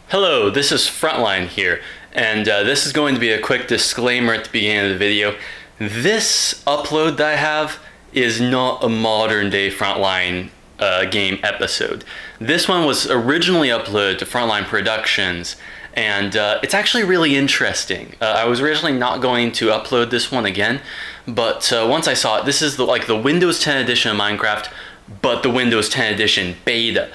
Hello, this is Frontline here, and this is going to be a quick disclaimer at the beginning of the video. This upload that I have is not a modern day Frontline game episode. This one was originally uploaded to Frontline Productions, and it's actually really interesting. I was originally not going to upload this one again, but once I saw it, this is the Windows 10 edition of Minecraft, but the Windows 10 edition beta.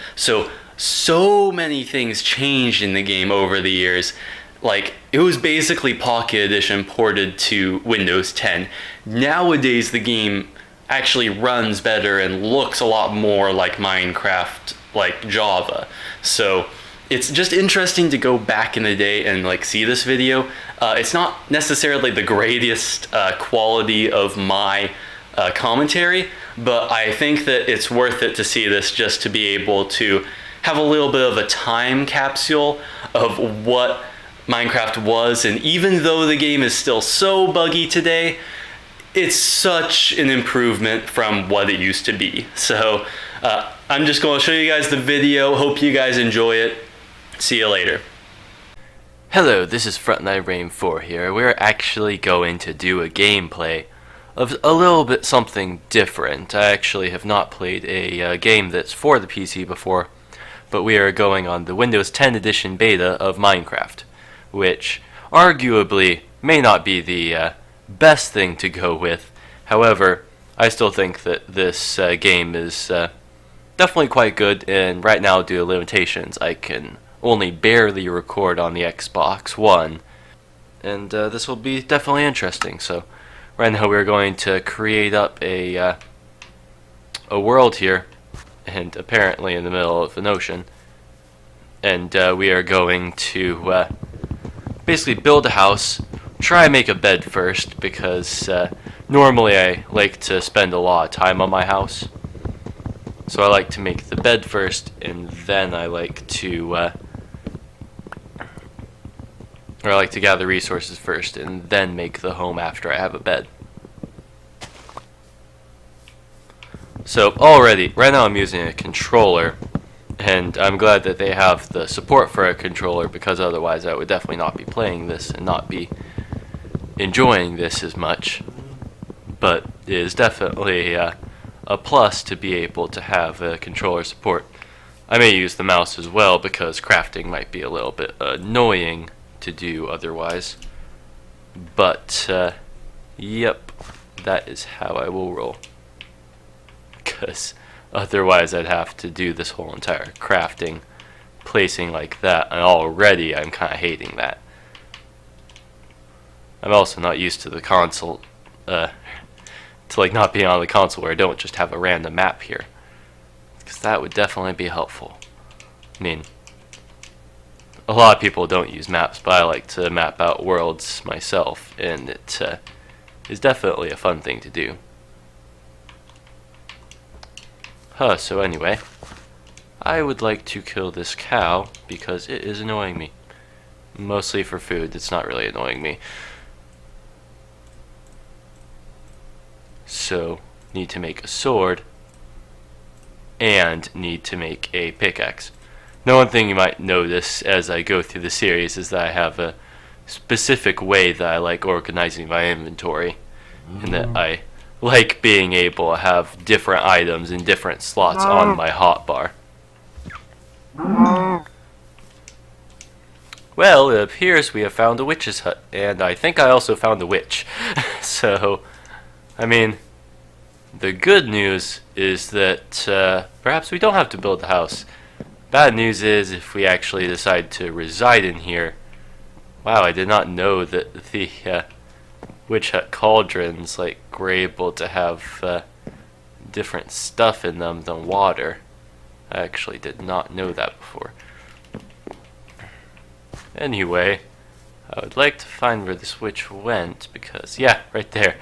So many things changed in the game over the years. Like, it was basically Pocket Edition ported to Windows 10. Nowadays, the game actually runs better and looks a lot more like Minecraft, like Java. So it's just interesting to go back in the day and see this video. It's not necessarily the greatest quality of my commentary, but I think that it's worth it to see this just to be able to have a little bit of a time capsule of what Minecraft was, and even though the game is still so buggy today, it's such an improvement from what it used to be. So I'm just going to show you guys the video. Hope you guys enjoy it. See you later. Hello, this is Frontline Rain 4 here. We're actually going to do a gameplay of a little bit something different. I actually have not played a game that's for the PC before, but we are going on the Windows 10 edition beta of Minecraft, which arguably may not be the best thing to go with. However, I still think that this game is definitely quite good, and right now, due to limitations, I can only barely record on the Xbox One, and this will be definitely interesting. So right now we're going to create up a world here, and apparently in the middle of an ocean, and we are going to basically build a house, try and make a bed first, because normally I like to spend a lot of time on my house, so I like to make the bed first, and then I like to gather resources first, and then make the home after I have a bed. So already, right now I'm using a controller, and I'm glad that they have the support for a controller, because otherwise I would definitely not be playing this and not be enjoying this as much. But it is definitely a plus to be able to have a controller support. I may use the mouse as well, because crafting might be a little bit annoying to do otherwise. But yep, that is how I will roll, because otherwise I'd have to do this whole entire crafting placing like that, and already I'm kind of hating that. I'm also not used to the console, to not being on the console where I don't just have a random map here, because that would definitely be helpful. I mean, a lot of people don't use maps, but I like to map out worlds myself, and it is definitely a fun thing to do. So anyway, I would like to kill this cow because it is annoying me. Mostly for food, it's not really annoying me. So, need to make a sword, and need to make a pickaxe. Now, one thing you might notice as I go through the series is that I have a specific way that I like organizing my inventory, and that I like being able to have different items in different slots on my hotbar. Well, it appears we have found a witch's hut, and I think I also found a witch. So, I mean, the good news is that perhaps we don't have to build a house. Bad news is if we actually decide to reside in here. Wow, I did not know that the witch hut cauldrons were able to have different stuff in them than water. I actually did not know that before. Anyway, I would like to find where this witch went, because, yeah, right there.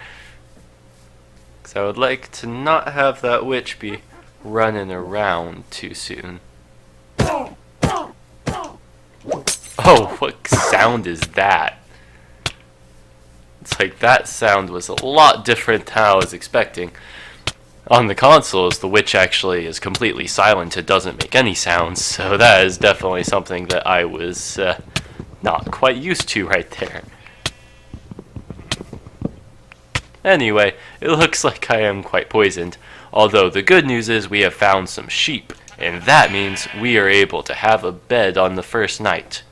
Because I would like to not have that witch be running around too soon. Oh, what sound is that? It's like that sound was a lot different than I was expecting. On the consoles, the witch actually is completely silent. It doesn't make any sounds, so that is definitely something that I was not quite used to right there. Anyway, it looks like I am quite poisoned, although the good news is we have found some sheep, and that means we are able to have a bed on the first night.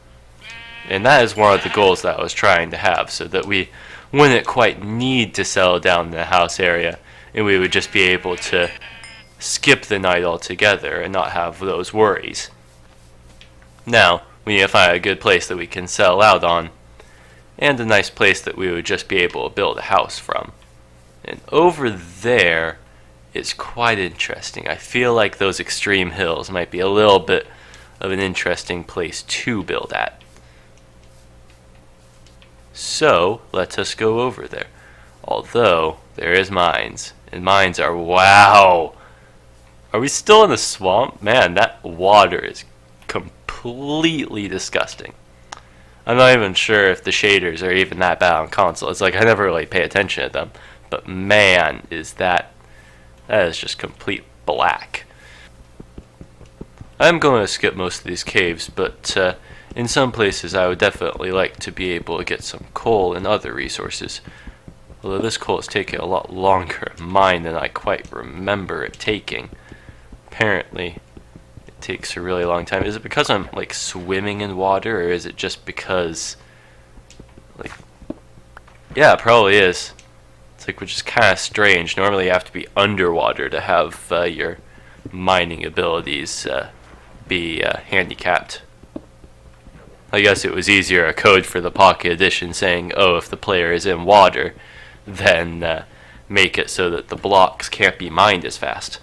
And that is one of the goals that I was trying to have, so that we wouldn't quite need to settle down in the house area, and we would just be able to skip the night altogether and not have those worries. Now, we need to find a good place that we can settle out on, and a nice place that we would just be able to build a house from. And over there is quite interesting. I feel like those extreme hills might be a little bit of an interesting place to build at. So, let us go over there. Although, there is mines, and mines are, wow! Are we still in the swamp? Man, that water is completely disgusting. I'm not even sure if the shaders are even that bad on console. It's like I never really pay attention to them. But man, that is just complete black. I'm going to skip most of these caves, but in some places I would definitely like to be able to get some coal and other resources. Although this coal is taking a lot longer to mine than I quite remember it taking. Apparently, it takes a really long time. Is it because I'm like swimming in water, or is it just because, like, yeah, it probably is. It's like, which is kind of strange. Normally you have to be underwater to have your mining abilities be handicapped. I guess it was easier a code for the Pocket Edition saying, oh, if the player is in water, then make it so that the blocks can't be mined as fast.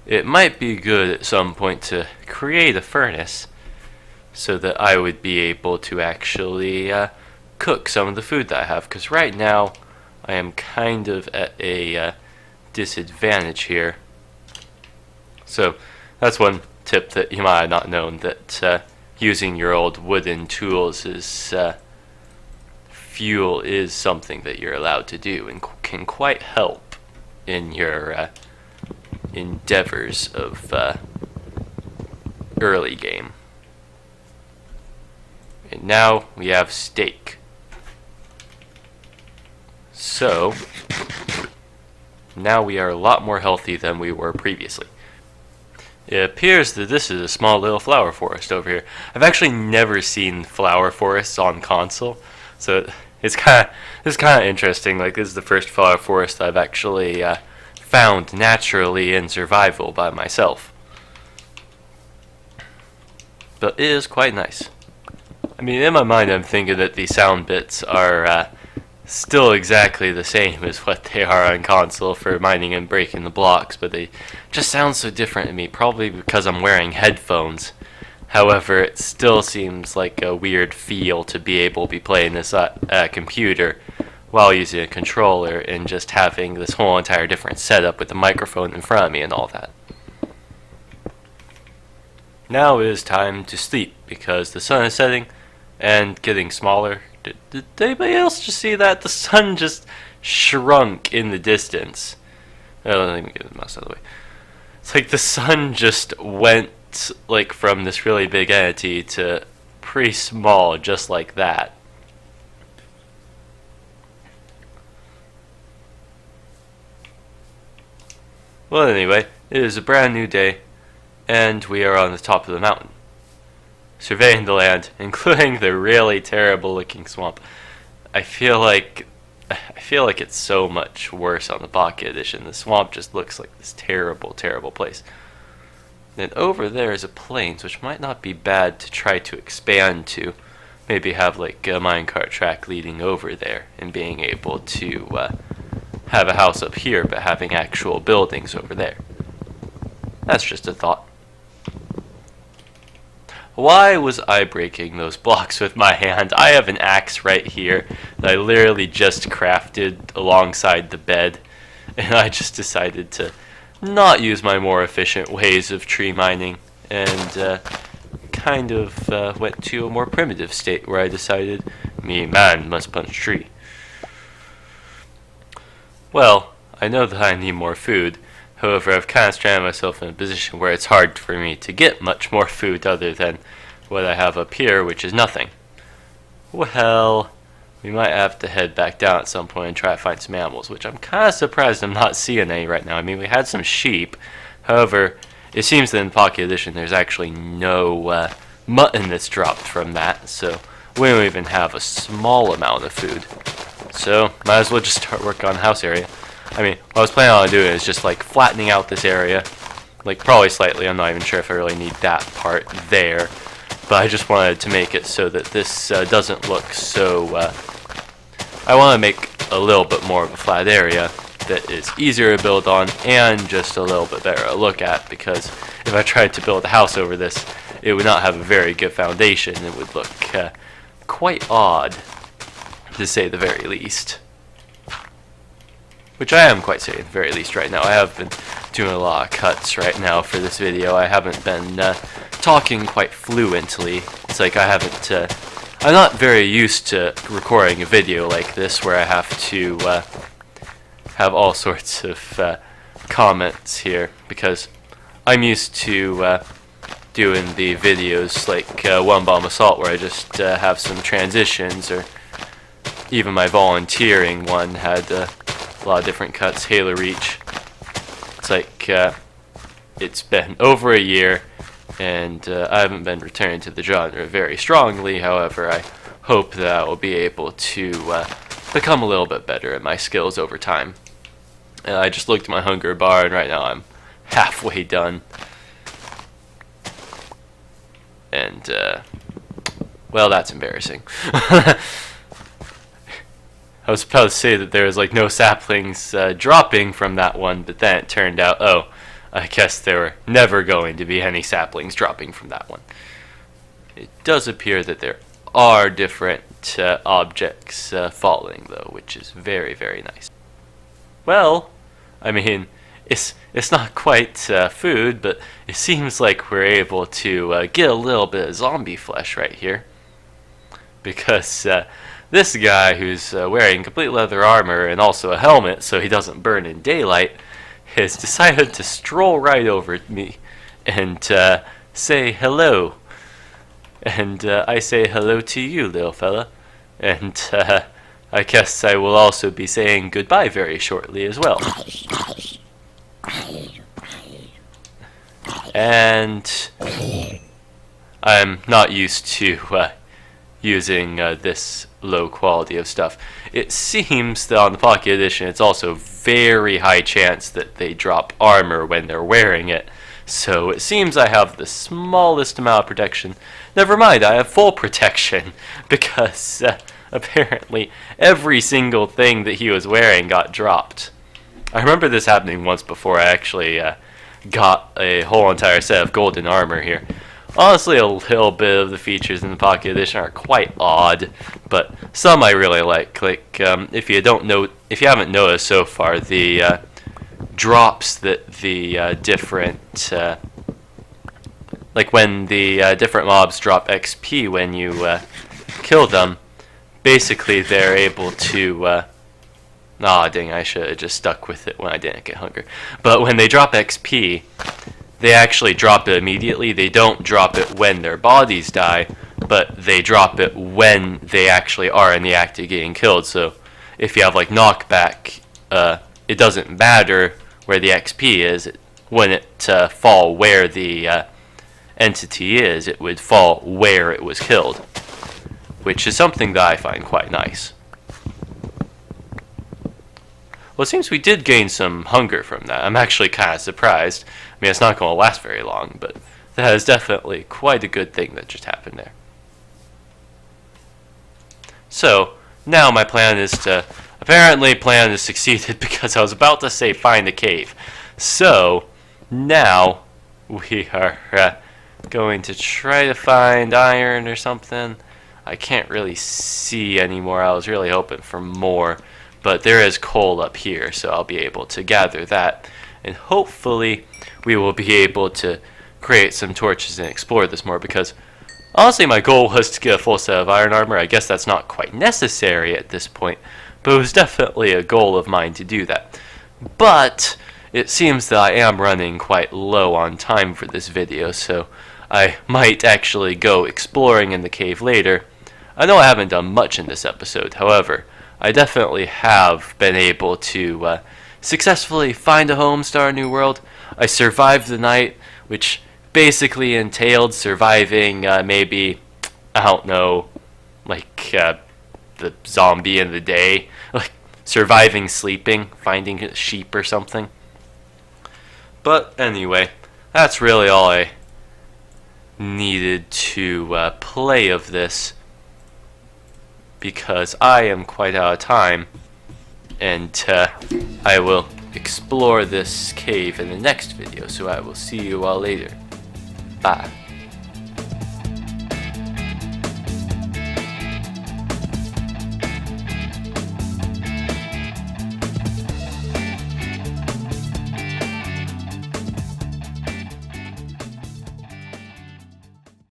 It might be good at some point to create a furnace so that I would be able to actually cook some of the food that I have, because right now I am kind of at a disadvantage here. So that's one tip that you might have not known, that using your old wooden tools as fuel is something that you're allowed to do and can quite help in your endeavors of early game. And now we have steak. So, now we are a lot more healthy than we were previously. It appears that this is a small little flower forest over here. I've actually never seen flower forests on console, so it's kind of interesting. Like, this is the first flower forest I've actually found naturally in survival by myself. But it is quite nice. I mean, in my mind, I'm thinking that the sound bits are still exactly the same as what they are on console for mining and breaking the blocks, but they just sound so different to me, probably because I'm wearing headphones. However, it still seems like a weird feel to be able to be playing this computer while using a controller and just having this whole entire different setup with the microphone in front of me and all that. Now it is time to sleep because the sun is setting and getting smaller. Did anybody else just see that? The sun just shrunk in the distance. Oh, let me get the mouse out of the way. It's like the sun just went like from this really big entity to pretty small, just like that. Well, anyway, it is a brand new day, and we are on the top of the mountain, surveying the land, including the really terrible looking swamp. I feel like it's so much worse on the Pocket Edition. The swamp just looks like this terrible, terrible place. Then over there is a plains, which might not be bad to try to expand to. Maybe have like a minecart track leading over there and being able to have a house up here, but having actual buildings over there. That's just a thought. Why was I breaking those blocks with my hand? I have an axe right here that I literally just crafted alongside the bed, and I just decided to not use my more efficient ways of tree mining, and kind of went to a more primitive state where I decided, me man must punch tree. Well, I know that I need more food. However, I've kind of stranded myself in a position where it's hard for me to get much more food other than what I have up here, which is nothing. Well, we might have to head back down at some point and try to find some animals, which I'm kind of surprised I'm not seeing any right now. I mean, we had some sheep. However, it seems that in the Pocket Edition there's actually no mutton that's dropped from that, so we don't even have a small amount of food. So, might as well just start working on the house area. I mean, what I was planning on doing is just like flattening out this area, like probably slightly. I'm not even sure if I really need that part there, but I just wanted to make it so that this doesn't look so. I want to make a little bit more of a flat area that is easier to build on and just a little bit better to look at, because if I tried to build a house over this, it would not have a very good foundation. It would look quite odd, to say the very least. Which I am quite saying at the very least right now. I have been doing a lot of cuts right now for this video. I haven't been talking quite fluently. It's like I haven't... I'm not very used to recording a video like this where I have to have all sorts of comments here, because I'm used to doing the videos like One Bomb Assault where I just have some transitions, or even my volunteering one had a lot of different cuts. Halo Reach. It's like it's been over a year and I haven't been returning to the genre very strongly. However, I hope that I will be able to become a little bit better at my skills over time. And I just looked at my hunger bar and right now I'm halfway done. And well, that's embarrassing. I was about to say that there was like no saplings dropping from that one, but then it turned out, oh, I guess there were never going to be any saplings dropping from that one. It does appear that there are different objects falling, though, which is very, very nice. Well, I mean, it's not quite food, but it seems like we're able to get a little bit of zombie flesh right here. Because this guy who's wearing complete leather armor and also a helmet so he doesn't burn in daylight has decided to stroll right over to me and say hello. And I say hello to you, little fella. And I guess I will also be saying goodbye very shortly as well. And I'm not used to using this low quality of stuff. It seems that on the Pocket Edition it's also very high chance that they drop armor when they're wearing it. So it seems I have the smallest amount of protection. Never mind, I have full protection because apparently every single thing that he was wearing got dropped. I remember this happening once before. I actually got a whole entire set of golden armor here. Honestly, a little bit of the features in the Pocket Edition are quite odd, but some I really like. Like if you haven't noticed so far, the drops that the different like when the different mobs drop XP when you kill them, basically they're able to dang, I should have just stuck with it when I didn't get hunger. But when they drop XP, they actually drop it immediately. They don't drop it when their bodies die, but they drop it when they actually are in the act of getting killed. So if you have like knockback, it doesn't matter where the XP is. It wouldn't fall where the entity is. It would fall where it was killed, which is something that I find quite nice. Well, it seems we did gain some hunger from that. I'm actually kind of surprised. I mean, it's not going to last very long, but that is definitely quite a good thing that just happened there. So, now my plan is to... Apparently, plan has succeeded because I was about to say find a cave. So, now we are going to try to find iron or something. I can't really see anymore. I was really hoping for more. But there is coal up here, so I'll be able to gather that. And hopefully we will be able to create some torches and explore this more, because honestly my goal was to get a full set of iron armor. I guess that's not quite necessary at this point, but it was definitely a goal of mine to do that. But it seems that I am running quite low on time for this video, so I might actually go exploring in the cave later. I know I haven't done much in this episode, however, I definitely have been able to successfully find a home, start a new world. I survived the night, which basically entailed surviving maybe, I don't know, like the zombie in the day, like surviving sleeping, finding a sheep or something. But anyway, that's really all I needed to play of this, because I am quite out of time, and I will explore this cave in the next video, so I will see you all later. Bye.